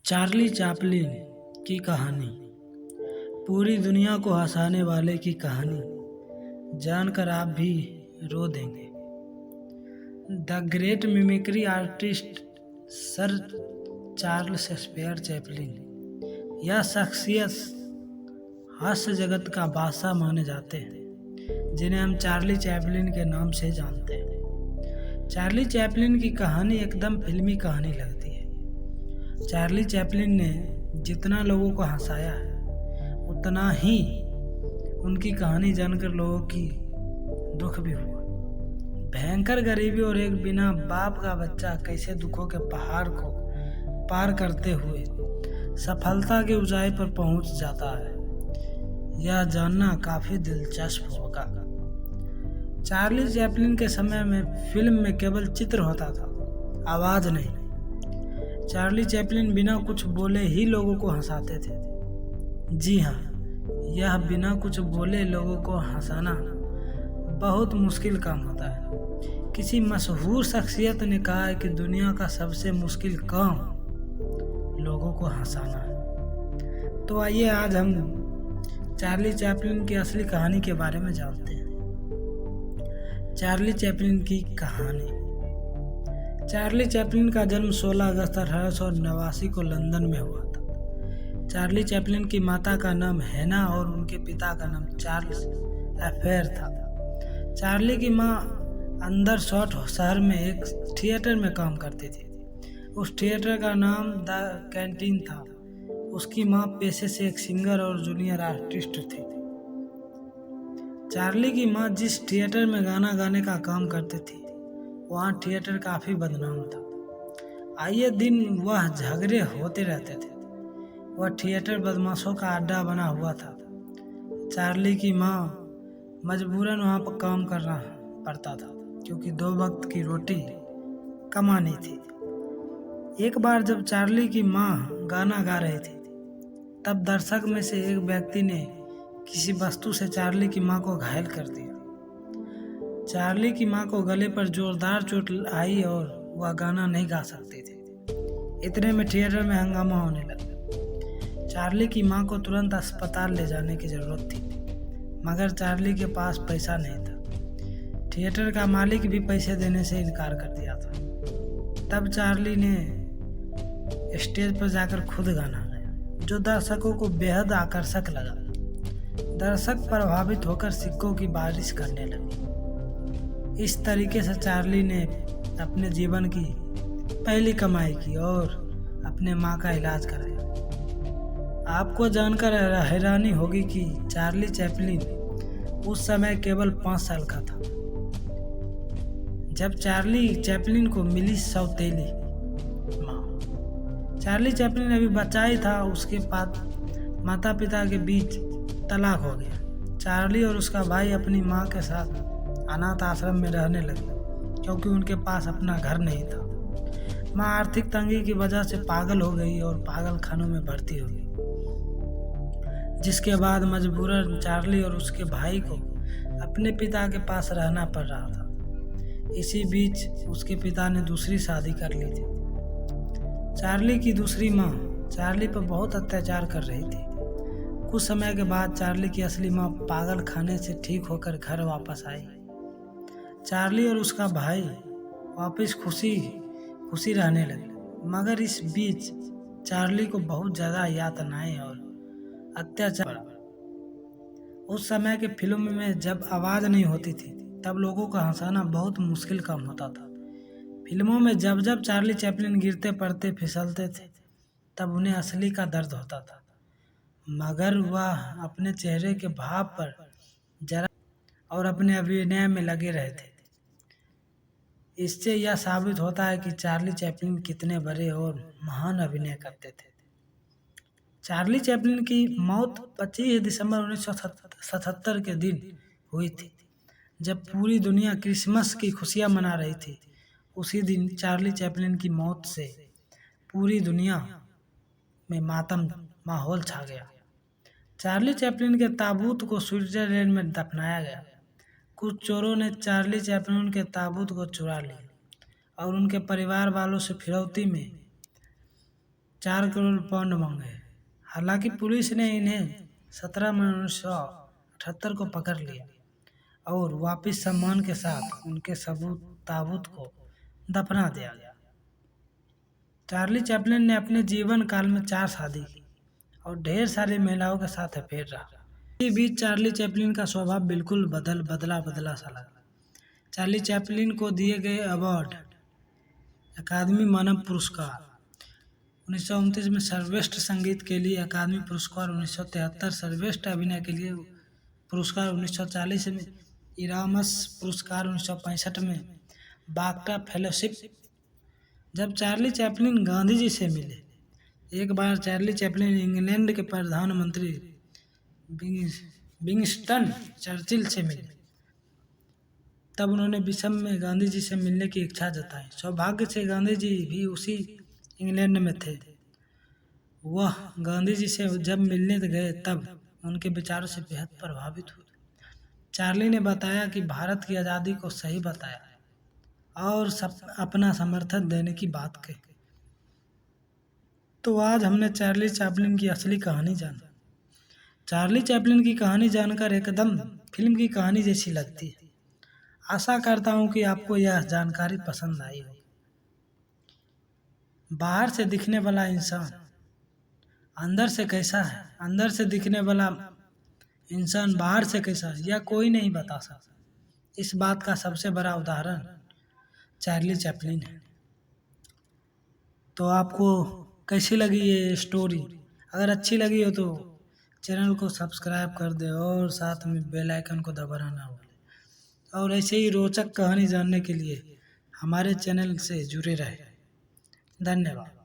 Charlie Chaplin की कहानी। पूरी दुनिया को हंसाने वाले की कहानी जानकर आप भी रो देंगे। The great mimicry artist sir Charles Shakespeare Chaplin, यह शख्सियत हास्य जगत का बादशाह माने जाते हैं, जिन्हें हम चार्ली चैपलिन के नाम से जानते हैं। चार्ली चैपलिन की कहानी एकदम फिल्मी कहानी लगती है। चार्ली चैपलिन ने जितना लोगों को हंसाया है, उतना ही उनकी कहानी जानकर लोगों की दुख भी हुआ। भयंकर गरीबी और एक बिना बाप का बच्चा कैसे दुखों के पहाड़ को पार करते हुए सफलता की ऊंचाई पर पहुंच जाता है, यह जानना काफी दिलचस्प होगा। चार्ली चैपलिन के समय में फिल्म में केवल चित्र होता था, आवाज नहीं। चार्ली चैपलिन बिना कुछ बोले ही लोगों को हंसाते थे। जी हाँ, यह बिना कुछ बोले लोगों को हंसाना बहुत मुश्किल काम होता है। किसी मशहूर शख्सियत ने कहा है कि दुनिया का सबसे मुश्किल काम लोगों को हंसाना है। तो आइए आज हम चार्ली चैपलिन की असली कहानी के बारे में जानते हैं। चार्ली चैपलिन की कहानी। चार्ली चैपलिन का जन्म 16 अगस्त 1889 को लंदन में हुआ था। चार्ली चैपलिन की माता का नाम हैना और उनके पिता का नाम चार्ल्स एफेर था। चार्ली की माँ अंदर शॉट शहर में एक थिएटर में काम करती थी। उस थिएटर का नाम द कैंटीन था। उसकी माँ पेशे से एक सिंगर और जूनियर आर्टिस्ट थी। चार्ली की माँ जिस थिएटर में गाना गाने का काम करती थी, वहाँ थिएटर काफी बदनाम था। आए दिन वह झगड़े होते रहते थे। वह थिएटर बदमाशों का अड्डा बना हुआ था। चार्ली की माँ मजबूरन वहाँ पर काम करना पड़ता था, क्योंकि 2 वक्त की रोटी कमानी थी। एक बार जब चार्ली की माँ गाना गा रही थी, तब दर्शक में से एक व्यक्ति ने किसी वस्तु से चार्ली की माँ को घायल कर दिया। चार्ली की माँ को गले पर जोरदार चोट आई और वह गाना नहीं गा सकती थी। इतने में थिएटर में हंगामा होने लगा। चार्ली की माँ को तुरंत अस्पताल ले जाने की जरूरत थी, मगर चार्ली के पास पैसा नहीं था। थिएटर का मालिक भी पैसे देने से इनकार कर दिया था। तब चार्ली ने स्टेज पर जाकर खुद गाना गाया, जो दर्शकों को बेहद आकर्षक लगा। दर्शक प्रभावित होकर सिक्कों की बारिश करने लगे। इस तरीके से चार्ली ने अपने जीवन की पहली कमाई की और अपने माँ का इलाज कराया। आपको जानकर हैरानी होगी कि चार्ली चैपलिन उस समय केवल 5 साल का था जब चार्ली चैपलिन को मिली सौतेली माँ। चार्ली चैपलिन अभी बच्चा ही था। उसके बाद माता पिता के बीच तलाक हो गया। चार्ली और उसका भाई अपनी माँ के साथ अनाथ आश्रम में रहने लगे, क्योंकि उनके पास अपना घर नहीं था। माँ आर्थिक तंगी की वजह से पागल हो गई और पागल खानों में भर्ती हो गई, जिसके बाद मजबूरन चार्ली और उसके भाई को अपने पिता के पास रहना पड़ रहा था। इसी बीच उसके पिता ने दूसरी शादी कर ली थी। चार्ली की दूसरी माँ चार्ली पर बहुत अत्याचार कर रही थी। कुछ समय के बाद चार्ली की असली माँ पागल खाने से ठीक होकर घर वापस आई। चार्ली और उसका भाई वापस खुशी रहने लगे, मगर इस बीच चार्ली को बहुत ज़्यादा यातनाएं और अत्याचार। उस समय के फिल्म में जब आवाज़ नहीं होती थी, तब लोगों को हंसाना बहुत मुश्किल काम होता था। फिल्मों में जब जब चार्ली चैपलिन गिरते पड़ते फिसलते थे, तब उन्हें असली का दर्द होता था, मगर वह अपने चेहरे के भाव पर जरा और अपने अभिनय में लगे रहे थे। इससे यह साबित होता है कि चार्ली चैपलिन कितने बड़े और महान अभिनय करते थे। चार्ली चैपलिन की मौत 25 दिसंबर 1977 के दिन हुई थी, जब पूरी दुनिया क्रिसमस की खुशियां मना रही थी। उसी दिन चार्ली चैपलिन की मौत से पूरी दुनिया में मातम माहौल छा गया। चार्ली चैपलिन के ताबूत को स्विट्जरलैंड में दफनाया गया। कुछ चोरों ने चार्ली चैपलिन के ताबूत को चुरा लिया और उनके परिवार वालों से फिरौती में 4 करोड़ पाउंड मांगे। हालांकि पुलिस ने इन्हें 17 मई 1978 को पकड़ लिया और वापिस सम्मान के साथ उनके ताबूत को दफना दिया गया। चार्ली चैपलिन ने अपने जीवन काल में 4 शादी की और ढेर सारी महिलाओं के साथ अफेयर रहा। इसी बीच चार्ली चैपलिन का स्वभाव बिल्कुल बदला सा लगा। चार्ली चैपलिन को दिए गए अवार्ड: अकादमी मानव पुरस्कार 1929 में सर्वश्रेष्ठ संगीत के लिए अकादमी पुरस्कार, 1973 सर्वश्रेष्ठ अभिनय के लिए पुरस्कार, 1940 में इरामस पुरस्कार, 1965 में बाफ्टा फेलोशिप। जब चार्ली चैपलिन गांधी जी से मिले, एक बार चार्ली चैपलिन इंग्लैंड के प्रधानमंत्री विंस्टन चर्चिल से मिले, तब उन्होंने विषम में गांधी जी से मिलने की इच्छा जताई। सौभाग्य से गांधी जी भी उसी इंग्लैंड में थे। वह गांधी जी से जब मिलने गए तब उनके विचारों से बेहद प्रभावित हुए। चार्ली ने बताया कि भारत की आज़ादी को सही बताया और अपना समर्थन देने की बात कही। तो आज हमने चार्ली चैपलिन की असली कहानी जानी। चार्ली चैपलिन की कहानी जानकर एकदम फिल्म की कहानी जैसी लगती है। आशा करता हूँ कि आपको यह जानकारी पसंद आई हो। बाहर से दिखने वाला इंसान अंदर से कैसा है, अंदर से दिखने वाला इंसान बाहर से कैसा है, यह कोई नहीं बता सकता। इस बात का सबसे बड़ा उदाहरण चार्ली चैपलिन है। तो आपको कैसी लगी ये स्टोरी? अगर अच्छी लगी हो तो चैनल को सब्सक्राइब कर दे और साथ में बेल आइकन को दबाना ना भूलें। और ऐसे ही रोचक कहानी जानने के लिए हमारे चैनल से जुड़े रहे। धन्यवाद।